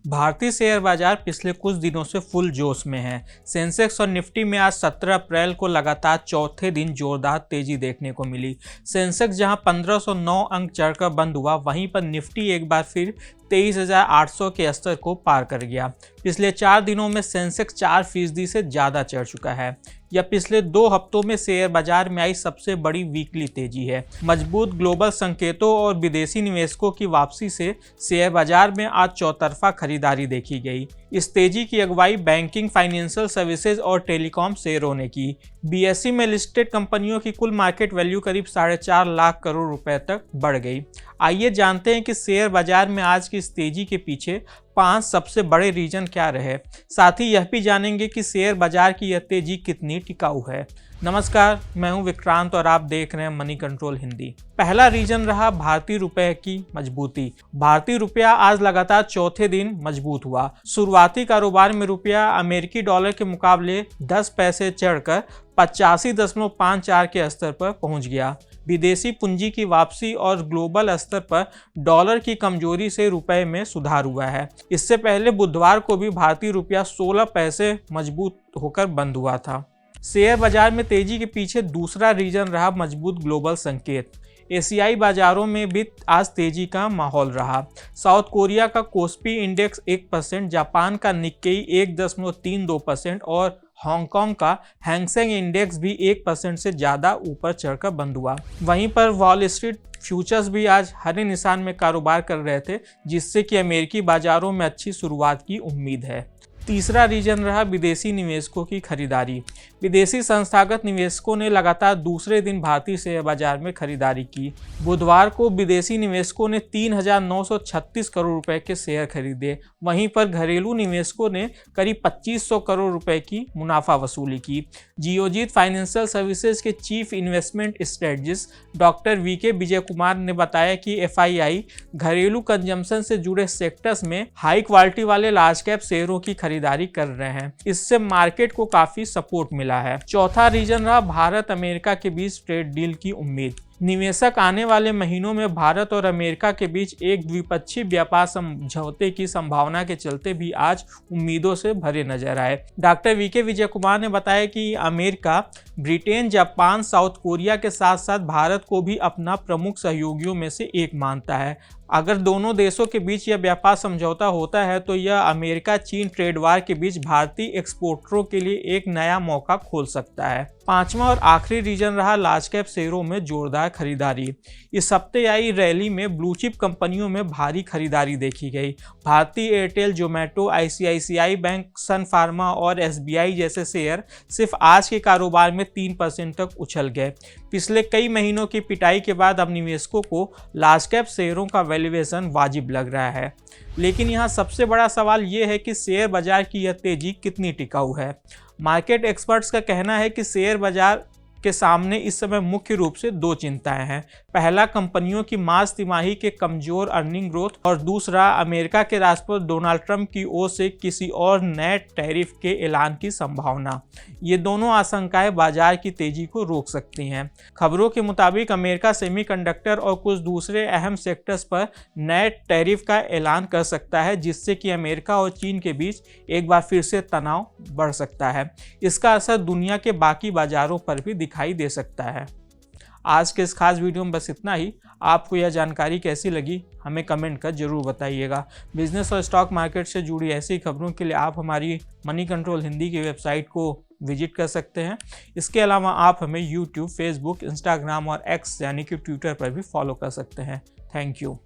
भारतीय शेयर बाजार पिछले कुछ दिनों से फुल जोश में है। सेंसेक्स और निफ्टी में आज 17 अप्रैल को लगातार चौथे दिन जोरदार तेजी देखने को मिली। सेंसेक्स जहां 1509 अंक चढ़कर बंद हुआ, वहीं पर निफ्टी एक बार फिर 23,800 के स्तर को पार कर गया। पिछले 4 दिनों में सेंसेक्स 4% से ज़्यादा चढ़ चुका है। यह पिछले 2 हफ्तों में शेयर बाजार में आई सबसे बड़ी वीकली तेजी है। मजबूत ग्लोबल संकेतों और विदेशी निवेशकों की वापसी से शेयर बाजार में आज चौतरफा खरीदारी देखी गई। इस तेजी की अगुवाई बैंकिंग, फाइनेंशियल सर्विसेज और टेलीकॉम शेयरों ने की। बीएसई में लिस्टेड कंपनियों की कुल मार्केट वैल्यू करीब 4.5 लाख करोड़ रुपए तक बढ़ गई। आइए जानते हैं कि शेयर बाजार में आज की इस तेजी के पीछे 5 सबसे बड़े रीजन क्या रहे। साथ ही यह भी जानेंगे कि शेयर बाजार की यह तेजी कितनी टिकाऊ है। नमस्कार, मैं हूं विक्रांत और आप देख रहे हैं मनी कंट्रोल हिंदी। पहला रीजन रहा भारतीय रुपए की मजबूती। भारतीय रुपया आज लगातार चौथे दिन मजबूत हुआ। शुरुआती कारोबार में रुपया अमेरिकी डॉलर के मुकाबले 10 पैसे चढ़कर 85.54 के स्तर पर पहुंच गया। विदेशी पूंजी की वापसी और ग्लोबल स्तर पर डॉलर की कमजोरी से रुपए में सुधार हुआ है। इससे पहले बुधवार को भी भारतीय रुपया 16 पैसे मजबूत होकर बंद हुआ था। शेयर बाजार में तेजी के पीछे दूसरा रीजन रहा मजबूत ग्लोबल संकेत। एशियाई बाजारों में भी आज तेजी का माहौल रहा। साउथ कोरिया का कोस्पी इंडेक्स 1%, जापान का निक्केई 1.32% और हांगकांग का हैंगसेंग इंडेक्स भी 1% से ज़्यादा ऊपर चढ़कर बंद हुआ। वहीं पर वॉल स्ट्रीट फ्यूचर्स भी आज हरे निशान में कारोबार कर रहे थे, जिससे कि अमेरिकी बाजारों में अच्छी शुरुआत की उम्मीद है। तीसरा रीजन रहा विदेशी निवेशकों की खरीदारी। विदेशी संस्थागत निवेशकों ने लगातार दूसरे दिन भारतीय शेयर बाजार में खरीदारी की। बुधवार को विदेशी निवेशकों ने 3,936 करोड़ रुपए के शेयर खरीदे। वहीं पर घरेलू निवेशकों ने करीब 2,500 करोड़ रुपए की मुनाफा वसूली की। जियोजीत फाइनेंशियल सर्विसेज के chief investment strategist doctor V K Vijay Kumar ने बताया कि एफआईआई घरेलू कंजम्पशन से जुड़े सेक्टर्स में हाई क्वालिटी वाले लार्ज कैप शेयरों की खरीदारी कर रहे हैं। इससे मार्केट को काफी सपोर्ट मिला है। चौथा रीजन रहा भारत अमेरिका के बीच ट्रेड डील की उम्मीद। निवेशक आने वाले महीनों में भारत और अमेरिका के बीच एक द्विपक्षीय व्यापार समझौते की संभावना के चलते भी आज उम्मीदों से भरे नजर आए। डॉक्टर वीके विजय कुमार ने बताया कि America, Britain, Japan, south Korea के साथ साथ भारत को भी अपना प्रमुख सहयोगियों में से एक मानता है। अगर दोनों देशों के बीच यह व्यापार समझौता होता है तो यह अमेरिका चीन ट्रेड वार के बीच भारतीय एक्सपोर्टरों के लिए एक नया मौका खोल सकता है। पांचवा और आखिरी रीजन रहा लार्ज कैप शेयरों में जोरदार खरीदारी। इस हफ्ते आई रैली में ब्लू चिप कंपनियों में भारी खरीदारी देखी गई। भारतीय एयरटेल, जोमेटो, आईसीआईसीआई बैंक, सन फार्मा और एसबीआई जैसे शेयर सिर्फ आज के कारोबार में 3% तक उछल गए। पिछले कई महीनों की पिटाई के बाद अब निवेशकों को लार्ज कैप शेयरों का वैल्यूएशन वाजिब लग रहा है। लेकिन यहाँ सबसे बड़ा सवाल ये है कि शेयर बाजार की यह तेजी कितनी टिकाऊ है। मार्केट एक्सपर्ट्स का कहना है कि शेयर बाजार के सामने इस समय मुख्य रूप से 2 चिंताएं हैं। पहला, कंपनियों की मार्च तिमाही के कमजोर अर्निंग ग्रोथ और दूसरा, अमेरिका के राष्ट्रपति डोनाल्ड ट्रंप की ओर से किसी और नए टैरिफ के ऐलान की संभावना। ये दोनों आशंकाएं बाजार की तेजी को रोक सकती हैं। खबरों के मुताबिक अमेरिका सेमीकंडक्टर और कुछ दूसरे अहम सेक्टर्स पर नए टैरिफ का ऐलान कर सकता है, जिससे कि अमेरिका और चीन के बीच एक बार फिर से तनाव बढ़ सकता है। इसका असर दुनिया के बाकी बाजारों पर भी दिखाई दे सकता है। आज के इस खास वीडियो में बस इतना ही। आपको यह जानकारी कैसी लगी हमें कमेंट कर जरूर बताइएगा। बिजनेस और स्टॉक मार्केट से जुड़ी ऐसी खबरों के लिए आप हमारी मनी कंट्रोल हिंदी की वेबसाइट को विजिट कर सकते हैं। इसके अलावा आप हमें यूट्यूब, फेसबुक, इंस्टाग्राम और एक्स यानी कि ट्विटर पर भी फॉलो कर सकते हैं। Thank you.